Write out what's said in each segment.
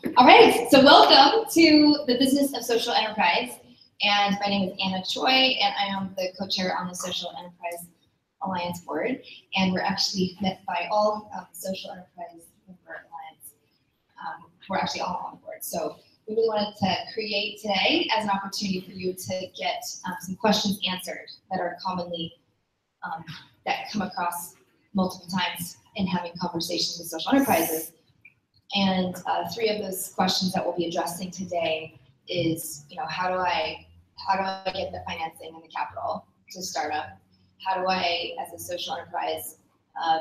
All right, so welcome to the Business of Social Enterprise. And my name is Anna Choi, and I am the co-chair on the Social Enterprise Alliance Board. And we're actually met by all Social Enterprise Member Alliance. We're actually all on the board. So we really wanted to create today as an opportunity for you to get some questions answered that are commonly, that come across multiple times in having conversations with social enterprises. And three of those questions that we'll be addressing today is, how do I get the financing and the capital to start up? How do I, as a social enterprise,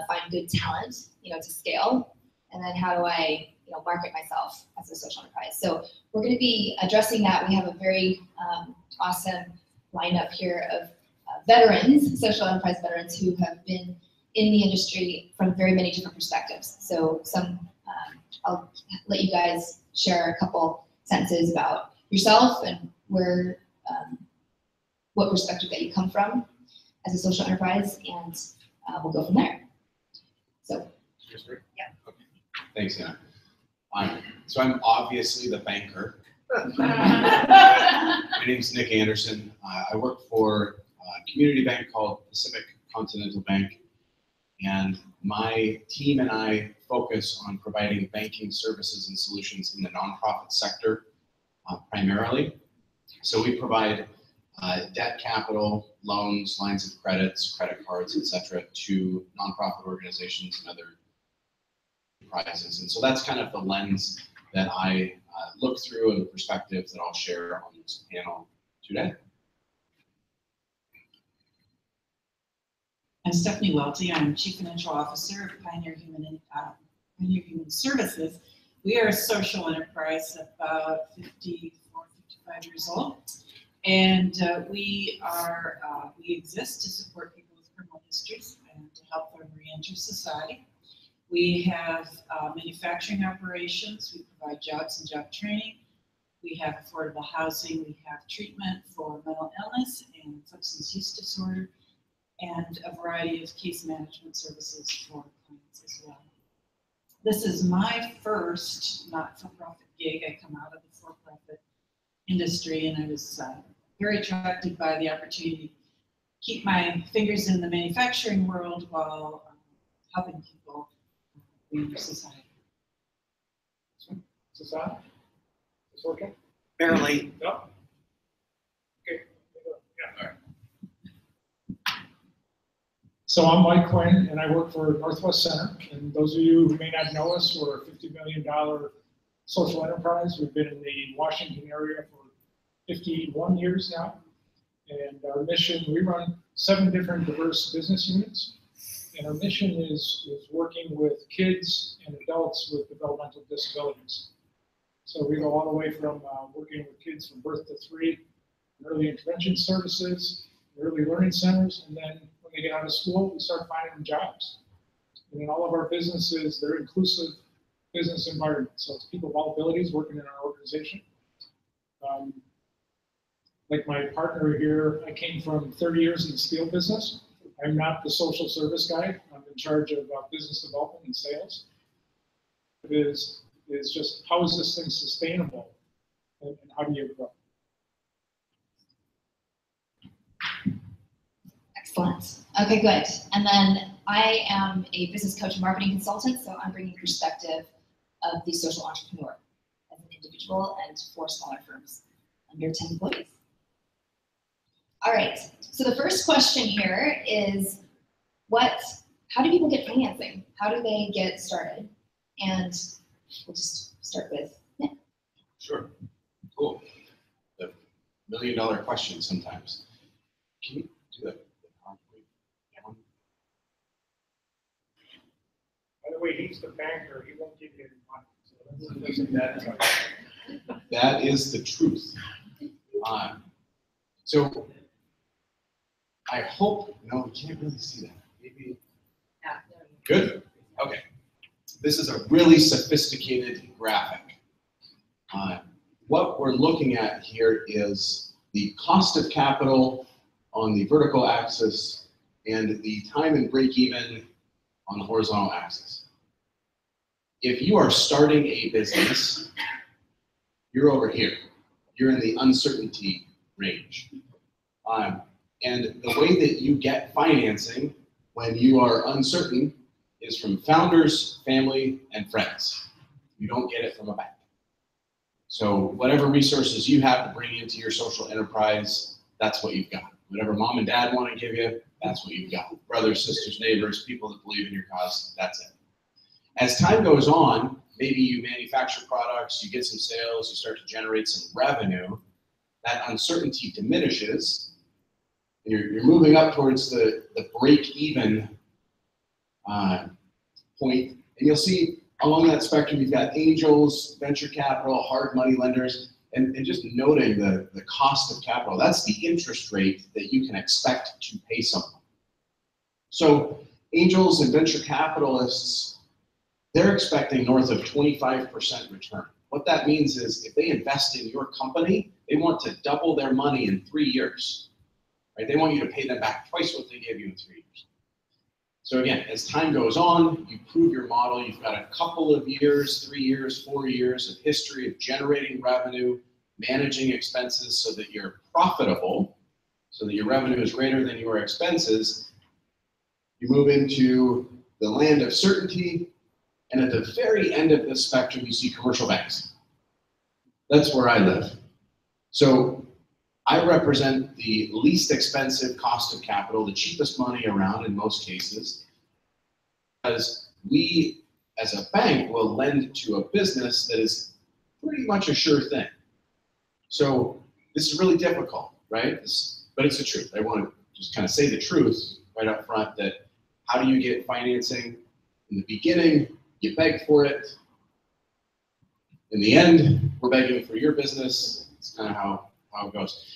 find good talent, to scale? And then how do I, market myself as a social enterprise? So we're going to be addressing that. We have a very awesome lineup here of veterans, social enterprise veterans who have been in the industry from very many different perspectives. So I'll let you guys share a couple sentences about yourself and where, what perspective that you come from as a social enterprise, and we'll go from there. So, yeah. Okay. Thanks, Anna. So I'm obviously the banker. My name's Nick Anderson. I work for a community bank called Pacific Continental Bank, and my team and I focus on providing banking services and solutions in the nonprofit sector primarily. So we provide debt capital, loans, lines of credits, credit cards, etc., to nonprofit organizations and other enterprises. And so that's kind of the lens that I look through and the perspectives that I'll share on this panel today. I'm Stephanie Welty. I'm Chief Financial Officer of Pioneer Human Services. We are a social enterprise about 54, 55 years old. And we exist to support people with criminal histories and to help them re-enter society. We have manufacturing operations. We provide jobs and job training. We have affordable housing. We have treatment for mental illness and substance use disorder, and a variety of case management services for clients as well. This is my first not-for-profit gig. I come out of the for-profit industry, and I was very attracted by the opportunity to keep my fingers in the manufacturing world while helping people in society. Is this on? Is this working? Barely. No? Okay. Yeah. All right. So I'm Mike Quinn, and I work for Northwest Center. And those of you who may not know us, we're a $50 million social enterprise. We've been in the Washington area for 51 years now. And our mission, we run 7 different diverse business units. And our mission is working with kids and adults with developmental disabilities. So we go all the way from working with kids from birth to 3, early intervention services, early learning centers, and then when they get out of school, we start finding them jobs. And in all of our businesses, they're inclusive business environments. So it's people of all abilities working in our organization. Like my partner here, I came from 30 years in the steel business. I'm not the social service guy. I'm in charge of business development and sales. It is just, how is this thing sustainable, and how do you grow? Excellent. Okay, good. And then I am a business coach and marketing consultant, so I'm bringing perspective of the social entrepreneur as an individual and for smaller firms under 10 employees. All right, so the first question here is, how do people get financing? How do they get started? And we'll just start with Nick. Sure. Cool. The $1 million question sometimes. Can you do that? By the way, he's the banker. He won't give you any money. So that is the truth. So I hope, no, we can't really see that. Maybe. Good? Okay. This is a really sophisticated graphic. What we're looking at here is the cost of capital on the vertical axis and the time and break even on the horizontal axis. if you are starting a business, you're over here. You're in the uncertainty range. And the way that you get financing when you are uncertain is from founders, family, and friends. You don't get it from a bank. So whatever resources you have to bring into your social enterprise, that's what you've got. Whatever mom and dad want to give you, that's what you've got. Brothers, sisters, neighbors, people that believe in your cause, that's it. As time goes on, maybe you manufacture products, you get some sales, you start to generate some revenue, that uncertainty diminishes, and you're moving up towards the break-even point, and you'll see along that spectrum, you've got angels, venture capital, hard money lenders, and just noting the cost of capital. That's the interest rate that you can expect to pay someone. So angels and venture capitalists, they're expecting north of 25% return. What that means is if they invest in your company, they want to double their money in 3 years. Right? They want you to pay them back twice what they gave you in 3 years. So again, as time goes on, you prove your model, you've got a couple of years, 3 years, 4 years of history of generating revenue, managing expenses so that you're profitable, so that your revenue is greater than your expenses. You move into the land of certainty, and at the very end of this spectrum, you see commercial banks. That's where I live. So I represent the least expensive cost of capital, the cheapest money around in most cases, because we, as a bank, will lend to a business that is pretty much a sure thing. So this is really difficult, right? But it's the truth. I want to just kind of say the truth right up front that how do you get financing? In the beginning, you beg for it. In the end, we're begging for your business. It's kind of how it goes.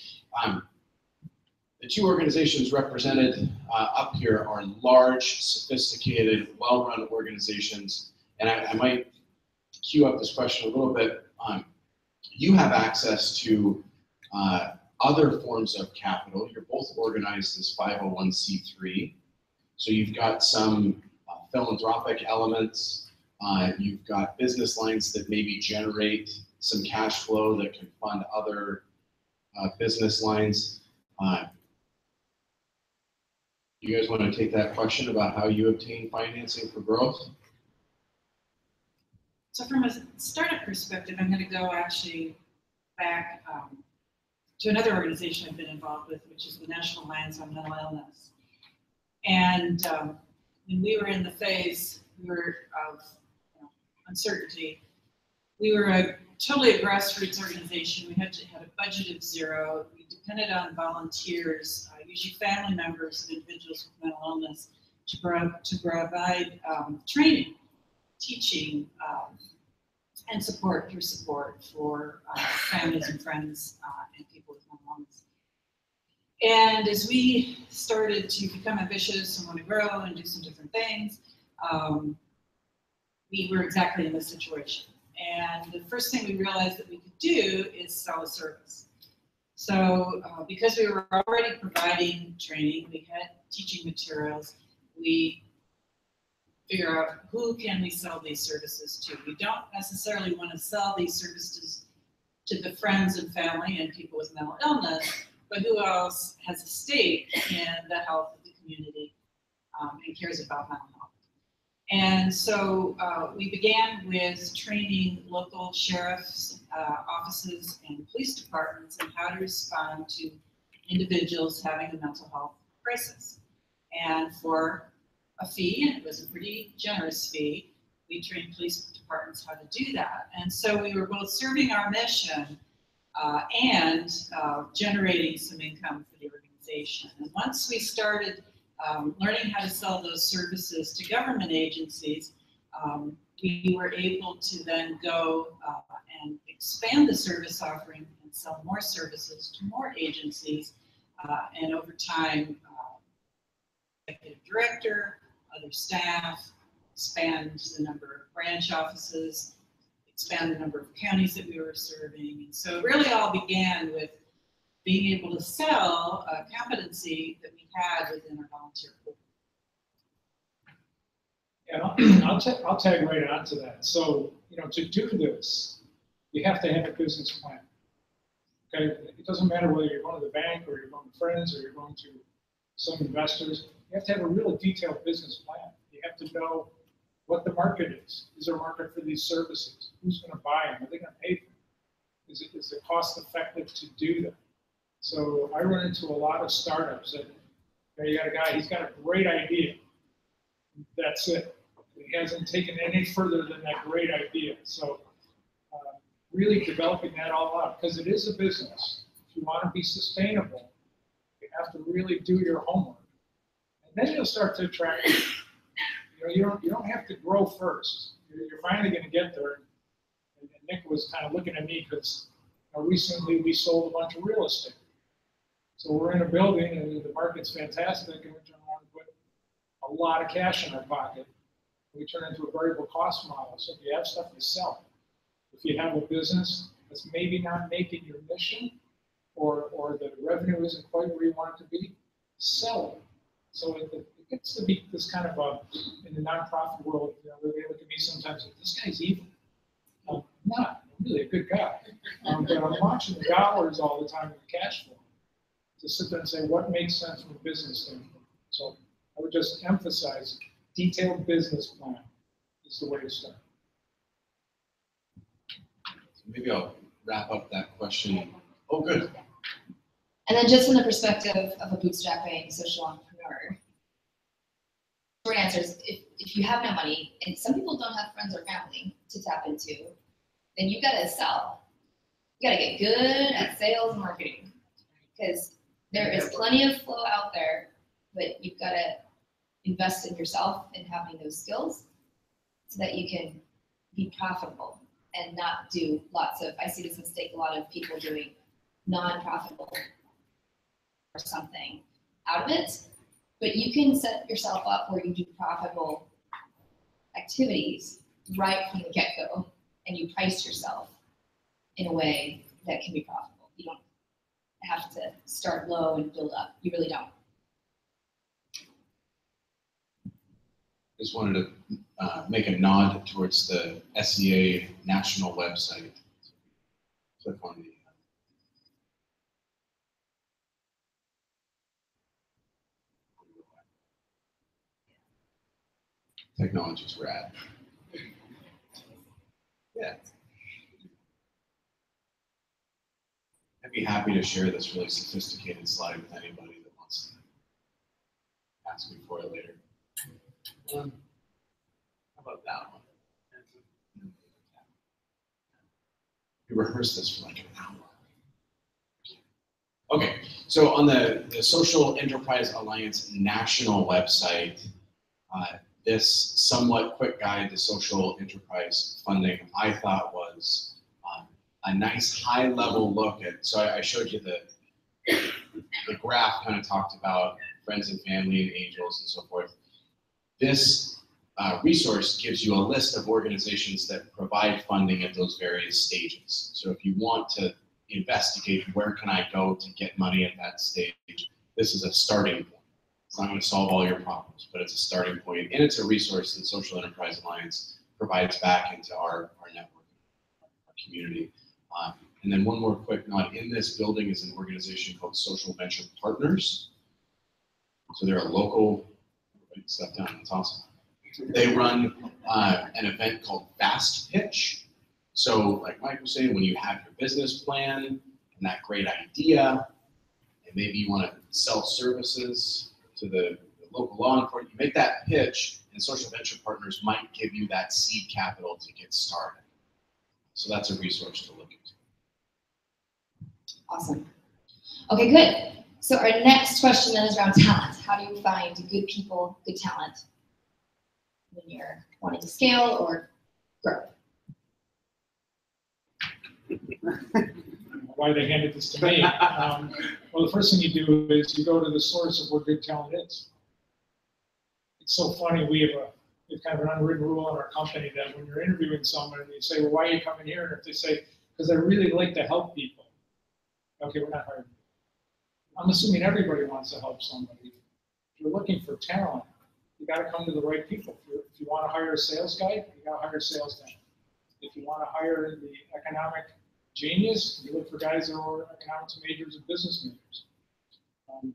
The two organizations represented up here are large, sophisticated, well-run organizations. And I might queue up this question a little bit. You have access to other forms of capital. You're both organized as 501c3. So you've got some philanthropic elements. You've got business lines that maybe generate some cash flow that can fund other business lines. You guys want to take that question about how you obtain financing for growth? So from a startup perspective, I'm going to go actually back to another organization I've been involved with, which is the National Alliance on Mental Illness. And when we were in the phase of uncertainty, we were totally a grassroots organization. We had a budget of zero. We depended on volunteers, usually family members of individuals with mental illness, to provide training, teaching, and support for families and friends and people with mental illness. And as we started to become ambitious and want to grow and do some different things, we were exactly in this situation. And the first thing we realized that we could do is sell a service. So because we were already providing training, we had teaching materials, we figure out who can we sell these services to. We don't necessarily want to sell these services to the friends and family and people with mental illness, but who else has a stake in the health of the community and cares about mental health. And so we began with training local sheriff's offices and police departments on how to respond to individuals having a mental health crisis. And for a fee, and it was a pretty generous fee, we trained police departments how to do that. And so we were both serving our mission and generating some income for the organization. And once we started learning how to sell those services to government agencies, we were able to then go and expand the service offering and sell more services to more agencies. And over time, executive director, other staff, expand the number of branch offices, expand the number of counties that we were serving. And so it really all began with being able to sell a competency that we had within our volunteer pool. And I'll tag right onto that. So, to do this, you have to have a business plan. Okay, it doesn't matter whether you're going to the bank or you're going to friends or you're going to some investors. You have to have a really detailed business plan. You have to know what the market is. Is there a market for these services? Who's going to buy them? Are they going to pay for them? Is it cost effective to do that? So I run into a lot of startups that you got a guy, he's got a great idea. That's it. He hasn't taken any further than that great idea. So really developing that all out, because it is a business. If you want to be sustainable, you have to really do your homework. And then you'll start to attract, you don't have to grow first. You're finally going to get there. And Nick was kind of looking at me because recently we sold a bunch of real estate. So we're in a building and the market's fantastic and we turn around and put a lot of cash in our pocket. We turn into a variable cost model. So if you have stuff, you sell it. If you have a business that's maybe not making your mission or the revenue isn't quite where you want it to be, sell it. So it gets to be this kind of in the nonprofit world, they look at me sometimes like, this guy's evil. I'm not. I'm really a good guy. But I'm watching the dollars all the time in the cash flow to sit there and say, what makes sense from a business standpoint? So I would just emphasize detailed business plan is the way to start. Maybe I'll wrap up that question. Oh, good. And then just from the perspective of a bootstrapping social entrepreneur, short answer is if you have no money, and some people don't have friends or family to tap into, then you gotta sell. You gotta get good at sales and marketing because there is plenty of flow out there, but you've gotta invest in yourself and having those skills so that you can be profitable and not do lots of, I see this mistake a lot of people doing non-profitable or something out of it, but you can set yourself up where you do profitable activities right from the get-go and you price yourself in a way that can be profitable. You don't have to start low and build up. You really don't. Just wanted to make a nod towards the SEA national website. Click on the technology's rad. Yeah. I'd be happy to share this really sophisticated slide with anybody that wants to ask me for it later. How about that one? We rehearsed this for like an hour. Okay, so on the Social Enterprise Alliance national website, this somewhat quick guide to social enterprise funding, I thought was a nice high-level look at. So I showed you the graph kind of talked about friends and family and angels and so forth. This resource gives you a list of organizations that provide funding at those various stages. So if you want to investigate where can I go to get money at that stage, this is a starting point. It's not going to solve all your problems, but it's a starting point, and it's a resource that Social Enterprise Alliance provides back into our network, our community. And then one more quick nod, in this building is an organization called Social Venture Partners. So they're a local, step down, that's awesome. They run an event called Fast Pitch. So like Mike was saying, when you have your business plan and that great idea, and maybe you want to sell services to the local law enforcement, you make that pitch, and Social Venture Partners might give you that seed capital to get started. So that's a resource to look into. Awesome. Okay, good. So our next question then is around talent. How do you find good people, good talent when you're wanting to scale or grow? Why they handed this to me? Well, the first thing you do is you go to the source of where good talent is. It's so funny, we have kind of an unwritten rule in our company that when you're interviewing someone and you say, well, why are you coming here? And if they say, because I really like to help people. Okay, we're not hiring. I'm assuming everybody wants to help somebody. If you're looking for talent, you got to come to the right people. If you want to hire a sales guy, you got to hire a sales guy. If you want to hire the economic genius, you look for guys that are economics majors and business majors.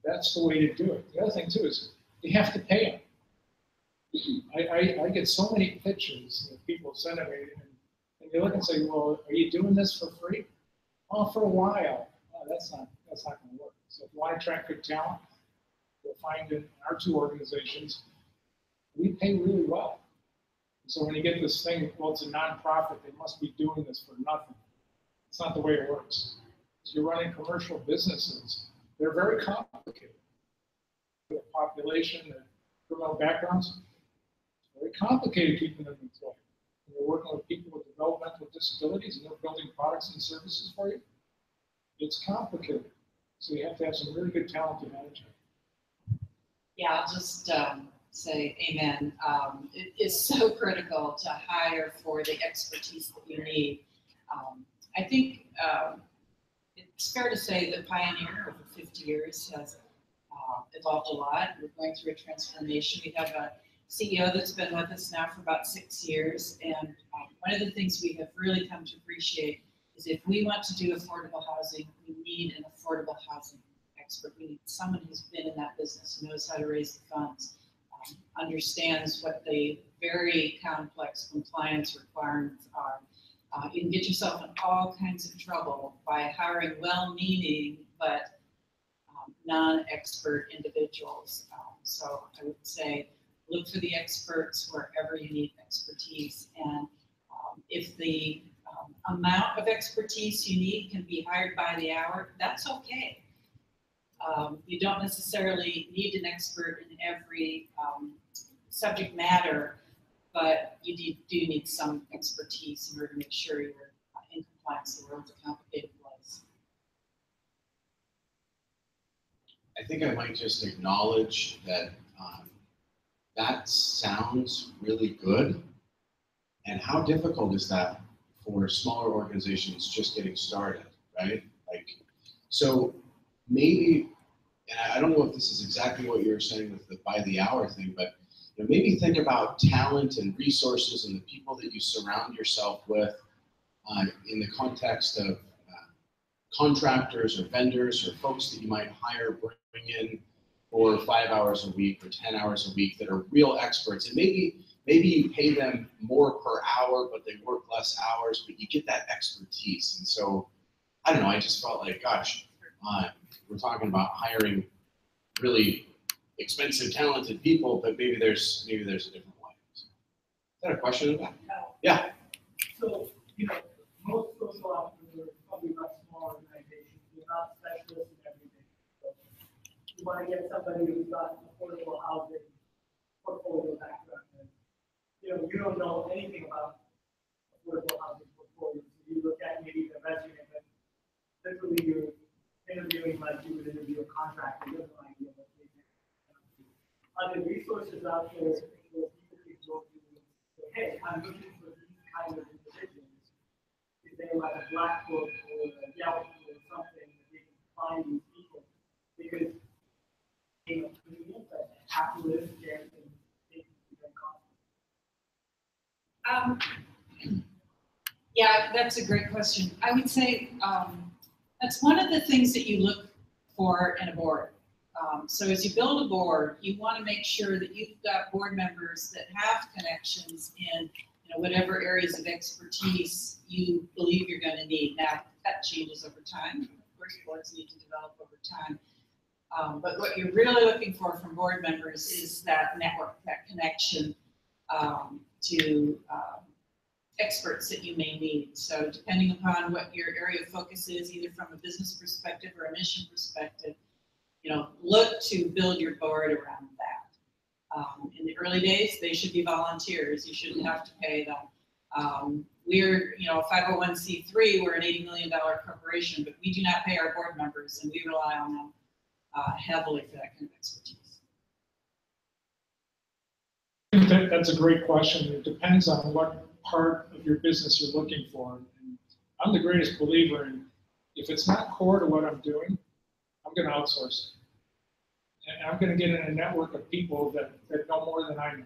That's the way to do it. The other thing too is you have to pay them. I get so many pictures that people send to me, and you look and say, well, are you doing this for free? Oh, for a while. Oh, that's not going to work. So if you want to attract good talent, you'll find in our two organizations, we pay really well. So when you get this thing, well, it's a nonprofit, they must be doing this for nothing. It's not the way it works. If you're running commercial businesses, they're very complicated. The population, the criminal backgrounds, it's very complicated keeping them employed. When you're working with people with developmental disabilities and they're building products and services for you, it's complicated. So you have to have some really good talented management. Yeah, I'll just say amen. It is so critical to hire for the expertise that you need. I think it's fair to say that Pioneer over 50 years has evolved a lot. We're going through a transformation. We have a CEO that's been with us now for about 6 years, and one of the things we have really come to appreciate is if we want to do affordable housing, we need an affordable housing expert. We need someone who's been in that business, who knows how to raise the funds, understands what the very complex compliance requirements are. You can get yourself in all kinds of trouble by hiring well-meaning but non-expert individuals. So I would say look for the experts wherever you need expertise. And if the amount of expertise you need can be hired by the hour, that's okay. You don't necessarily need an expert in every subject matter, but you do need some expertise in order to make sure you're in compliance. The world's a complicated place. I think I might just acknowledge that that sounds really good. And how difficult is that for smaller organizations just getting started, right? Like, so maybe, and I don't know if this is exactly what you were saying with the by the hour thing, but maybe think about talent and resources and the people that you surround yourself with in the context of contractors or vendors or folks that you might hire, bring in for 5 hours a week or 10 hours a week that are real experts. And maybe you pay them more per hour, but they work less hours, but you get that expertise. And so, I don't know, I just felt like, gosh, we're talking about hiring really expensive, talented people, but maybe there's a different way. Is that a question in that? Yeah. So, most social entrepreneurs probably run small organizations. They're not specialists in everything. So you want to get somebody who's got affordable housing portfolio background. And, you don't know anything about affordable housing portfolios. So you look at maybe the resume, but literally you're interviewing like you would interview a contractor. You have no idea what they do. Are there resources out there where people can go to and say, hey, I'm looking for these kind of individuals? Is there like a black book or a Yelp or something that they can find these people? Because communities that have to live there and they can be very confident. Yeah, that's a great question. I would say that's one of the things that you look for in a board. So as you build a board, you want to make sure that you've got board members that have connections in whatever areas of expertise you believe you're going to need. Now, that changes over time. Of course, boards need to develop over time. But what you're really looking for from board members is that network, that connection to experts that you may need. So depending upon what your area of focus is, either from a business perspective or a mission perspective, look to build your board around that. In the early days, they should be volunteers. You shouldn't have to pay them. We're, a 501c3, we're an $80 million corporation, but we do not pay our board members, and we rely on them heavily for that kind of expertise. I think that's a great question. It depends on what part of your business you're looking for. And I'm the greatest believer in, if it's not core to what I'm doing, I'm going to outsource it. And I'm going to get in a network of people that know more than I know.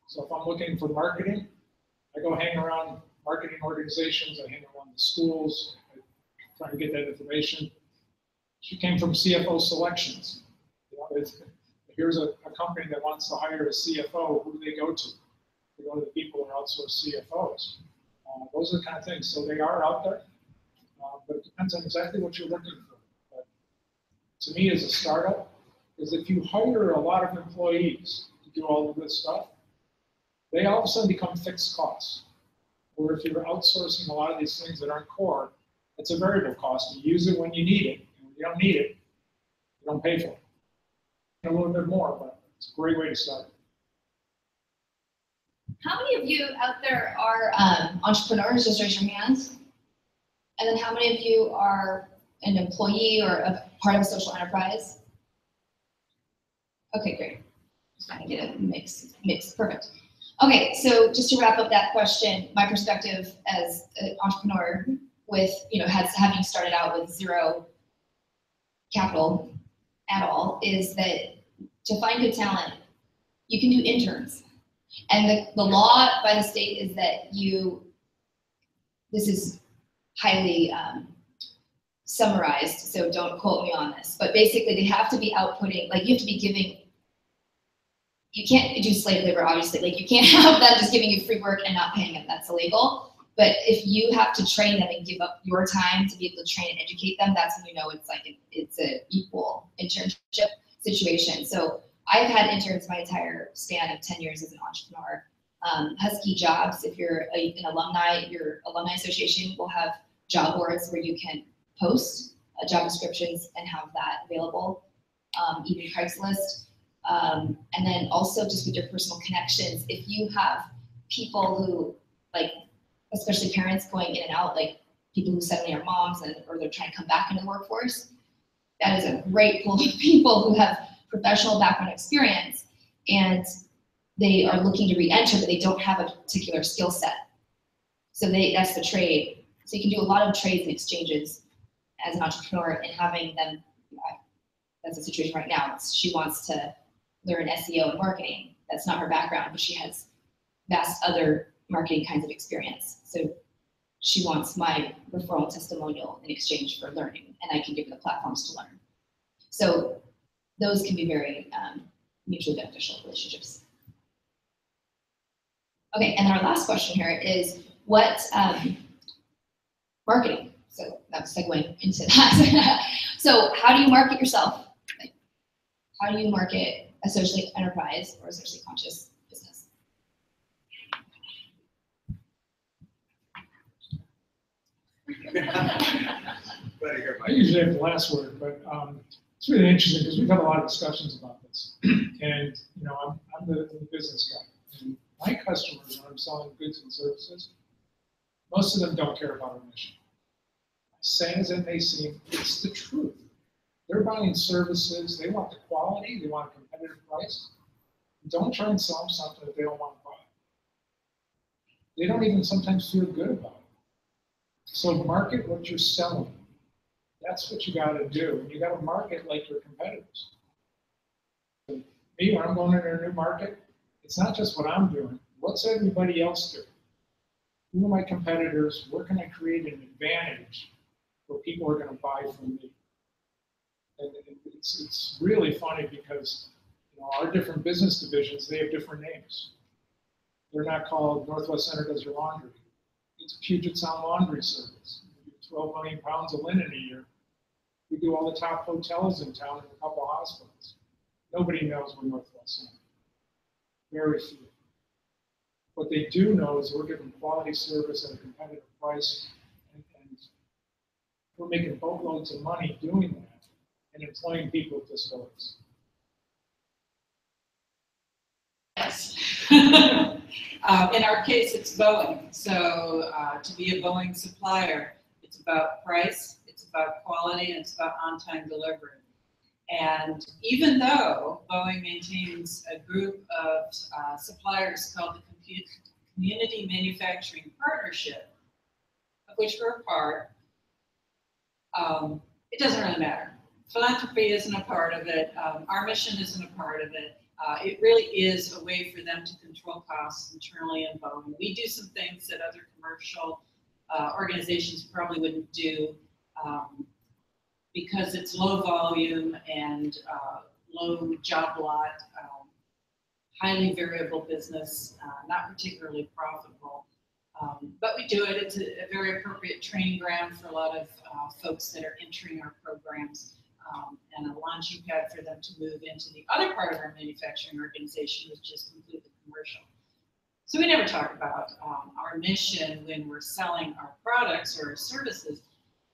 So if I'm looking for marketing, I go hang around marketing organizations, I hang around the schools, I try to get that information. She came from CFO selections. You know, here's a company that wants to hire a CFO, who do they go to? They go to the people who outsource CFOs. Those are the kind of things. So they are out there, but it depends on exactly what you're looking for. But to me, as a startup, is if you hire a lot of employees to do all of this stuff, they all of a sudden become fixed costs. Or if you're outsourcing a lot of these things that aren't core, it's a variable cost. You use it when you need it, and when you don't need it, you don't pay for it. A little bit more, but it's a great way to start. How many of you out there are entrepreneurs? Just raise your hands. And then how many of you are an employee or a part of a social enterprise? Okay, great. Just trying to get a mix. Perfect. Okay, so just to wrap up that question, my perspective as an entrepreneur with, having started out with zero capital at all, is that to find good talent, you can do interns. And the law by the state is that this is highly summarized, so don't quote me on this, but basically they have to be outputting, like you have to be giving, you can't do slave labor, obviously, like you can't have them just giving you free work and not paying them, that's illegal. But if you have to train them and give up your time to be able to train and educate them, that's when you know it's like it's an equal internship situation. So I've had interns my entire span of 10 years as an entrepreneur. Husky Jobs, if you're an alumni, your alumni association will have job boards where you can post job descriptions and have that available, even Craigslist. And then also just with your personal connections, if you have people who, like, especially parents going in and out, like people who suddenly are moms or they're trying to come back into the workforce, that is a great pool of people who have professional background experience and they are looking to re-enter, but they don't have a particular skill set. So that's the trade. So you can do a lot of trades and exchanges as an entrepreneur and having them, that's the situation right now. She wants to learn SEO and marketing. That's not her background, but she has vast other marketing kinds of experience. So she wants my referral testimonial in exchange for learning, and I can give her the platforms to learn. So those can be very mutually beneficial relationships. Okay, and our last question here is what marketing? So that's segueing into that. So how do you market yourself? How do you market a socially enterprise or a socially conscious business? I usually have the last word, but it's really interesting because we've had a lot of discussions about this. And I'm the business guy. And my customers, when I'm selling goods and services, most of them don't care about our mission. As sad as it may seem, it's the truth. They're buying services, they want the quality, they want a competitive price. Don't try and sell them something that they don't want to buy. They don't even sometimes feel good about it. So market what you're selling. That's what you got to do. And you got to market like your competitors. Me, when I'm going into a new market, it's not just what I'm doing. What's everybody else doing? Who are my competitors? Where can I create an advantage where people are going to buy from me? And it's really funny because our different business divisions, they have different names. They're not called Northwest Center Does Your Laundry. It's Puget Sound Laundry Service. We do 12 million pounds of linen a year. We do all the top hotels in town and a couple of hospitals. Nobody knows we're Northwest Center. Very few. What they do know is we're giving quality service at a competitive price, and we're making boatloads of money doing that and employing people with disabilities. Yes. In our case, it's Boeing. So to be a Boeing supplier, it's about price, it's about quality, and it's about on-time delivery. And even though Boeing maintains a group of suppliers called the Community Manufacturing Partnership, of which we're a part, it doesn't really matter. philanthropy isn't a part of it. Our mission isn't a part of it. It really is a way for them to control costs internally and volume. We do some things that other commercial organizations probably wouldn't do because it's low volume and low job lot, highly variable business, not particularly profitable. But we do it. It's a very appropriate training ground for a lot of folks that are entering our programs, and a launching pad for them to move into the other part of our manufacturing organization, which is completely commercial. So we never talk about our mission when we're selling our products or our services.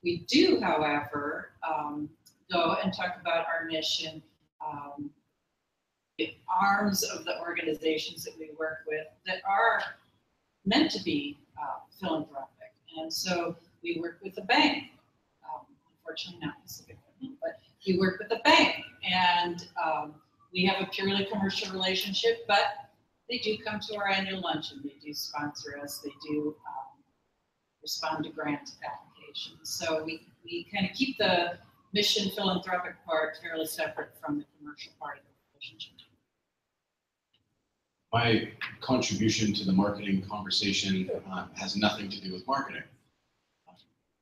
We do, however, go and talk about our mission, the arms of the organizations that we work with that are meant to be philanthropic. And so we work with the bank, unfortunately not Pacific, but we work with the bank, and we have a purely commercial relationship, but they do come to our annual luncheon. They do sponsor us. They do respond to grant applications. So we kind of keep the mission philanthropic part fairly separate from the commercial part of the relationship. My contribution to the marketing conversation has nothing to do with marketing.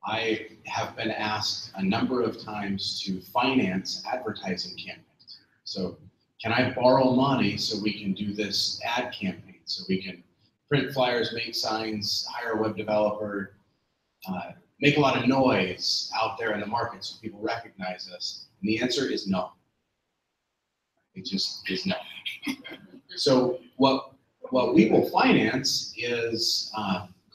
I have been asked a number of times to finance advertising campaigns. So can I borrow money so we can do this ad campaign, so we can print flyers, make signs, hire a web developer, make a lot of noise out there in the market so people recognize us? And the answer is no. It just is no. So what we will finance is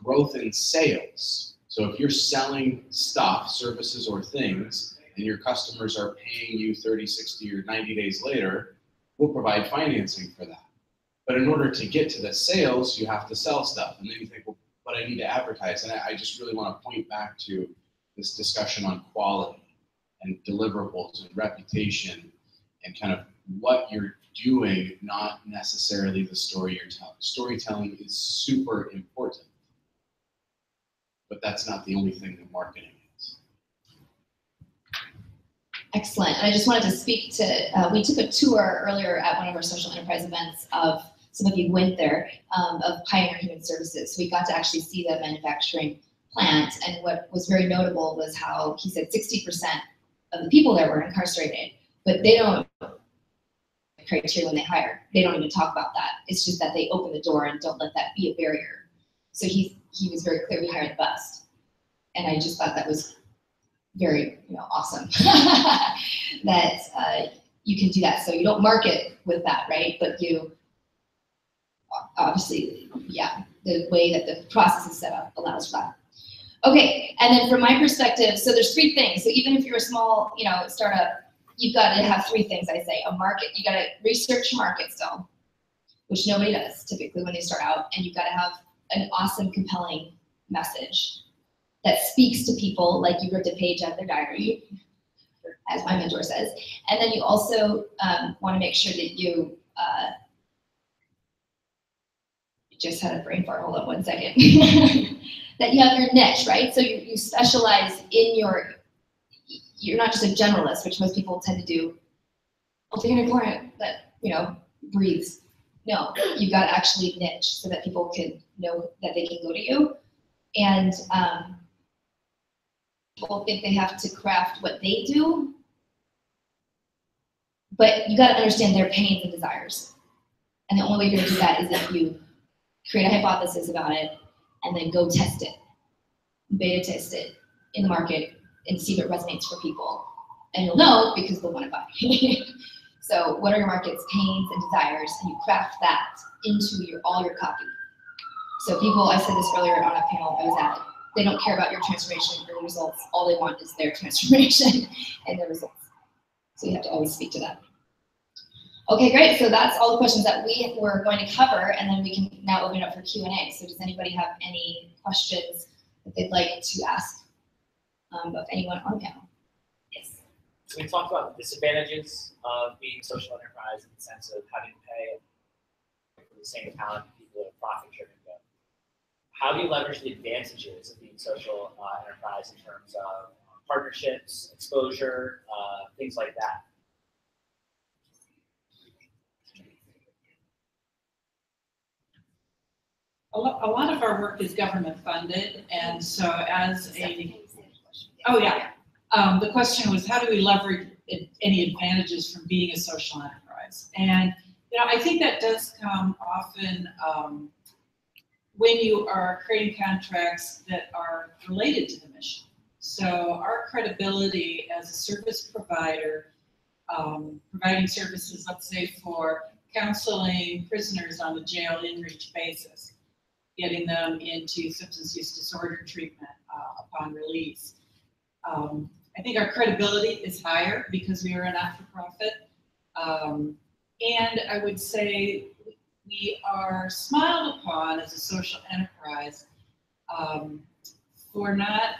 growth in sales. So if you're selling stuff, services, or things, and your customers are paying you 30, 60, or 90 days later, we'll provide financing for that. But in order to get to the sales, you have to sell stuff. And then you think, well, but I need to advertise. And I just really want to point back to this discussion on quality and deliverables and reputation and kind of what you're doing, not necessarily the story you're telling. Storytelling is super important, but that's not the only thing that marketing is. Excellent. And I just wanted to speak to, we took a tour earlier at one of our social enterprise events of, some of you went there, of Pioneer Human Services. So we got to actually see the manufacturing plant, and what was very notable was how he said 60% of the people there were incarcerated, but they don't criteria when they hire. They don't even talk about that. It's just that they open the door and don't let that be a barrier. So he was very clear, we hired the best. And I just thought that was very awesome that you can do that. So you don't market with that, right? But you obviously, yeah, the way that the process is set up allows for that. Okay, and then from my perspective, so there's 3 things. So even if you're a small, startup, you've got to have 3 things, I say. A market, you got to research your market still, which nobody does typically when they start out, and you've got to have an awesome, compelling message that speaks to people, like you wrote the page out of their diary, as my mentor says. And then you also want to make sure that you just had a brain fart, hold on one second. That you have your niche, right? So you specialize in you're not just a generalist, which most people tend to do. I'll take a client that, breathes. No, you've got to actually niche so that people can know that they can go to you. And people think they have to craft what they do, but you got to understand their pains and desires. And the only way you're going to do that is if you create a hypothesis about it and then go test it, beta test it in the market and see if it resonates for people. And you'll know because they'll want to buy. So what are your market's pains and desires, and you craft that into all your copy. So people, I said this earlier on a panel I was at, they don't care about your transformation or your results. All they want is their transformation and their results. So you have to always speak to that. Okay, great. So that's all the questions that we were going to cover, and then we can now open it up for Q&A. So does anybody have any questions that they'd like to ask of anyone on the panel? Yes. So we talked about the disadvantages of being social enterprise in the sense of having to pay for the same talent people that are profit-driven. How do you leverage the advantages of being social enterprise in terms of partnerships, exposure, things like that? A lot of our work is government funded, and so as a, oh yeah, the question was how do we leverage any advantages from being a social enterprise? And I think that does come often when you are creating contracts that are related to the mission. So our credibility as a service provider, providing services, let's say for counseling prisoners on a jail in-reach basis, getting them into substance use disorder treatment upon release. I think our credibility is higher because we are a not-for-profit. And I would say we are smiled upon as a social enterprise for not,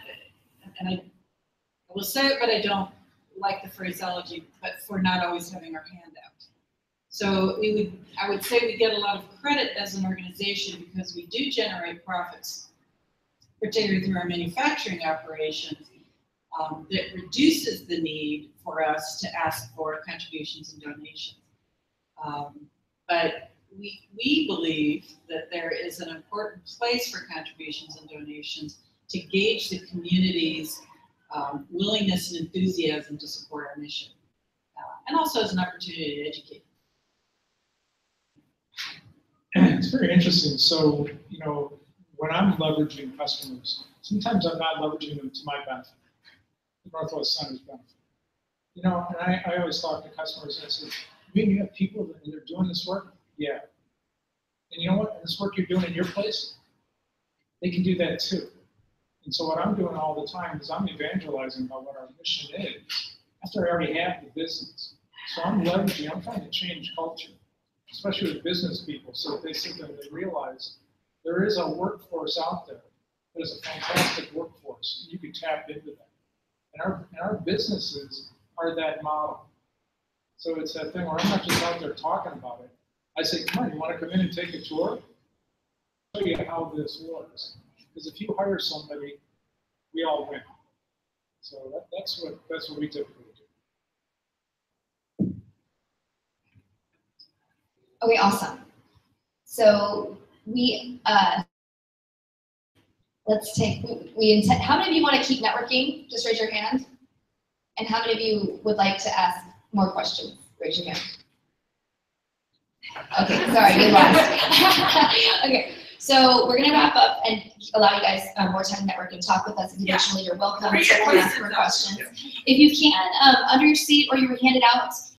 and I will say it, but I don't like the phraseology, but for not always having our hand out. So I would say we get a lot of credit as an organization because we do generate profits, particularly through our manufacturing operations, that reduces the need for us to ask for contributions and donations. But we believe that there is an important place for contributions and donations to gauge the community's willingness and enthusiasm to support our mission, and also as an opportunity to educate. It's very interesting. So, when I'm leveraging customers, sometimes I'm not leveraging them to my benefit, the Northwest Center's benefit. And I always talk to customers and I say, you have people that they're doing this work? Yeah. And you know what? This work you're doing in your place, they can do that too. And so what I'm doing all the time is I'm evangelizing about what our mission is after I already have the business. So I'm leveraging, I'm trying to change culture, especially with business people, so that they sit there and they realize there is a workforce out there that is a fantastic workforce. You can tap into that. And our businesses are that model. So it's that thing where I'm not just out there talking about it. I say, come on, you want to come in and take a tour? I'll show you how this works. Because if you hire somebody, we all win. So that's what we typically do. Okay, awesome. So let's take, how many of you want to keep networking? Just raise your hand. And how many of you would like to ask more questions? Raise your hand. Okay, sorry, you lost. Okay, so we're gonna wrap up and allow you guys more time to network and talk with us. Additionally, you're welcome to ask more questions. If you can, under your seat or you were handed out,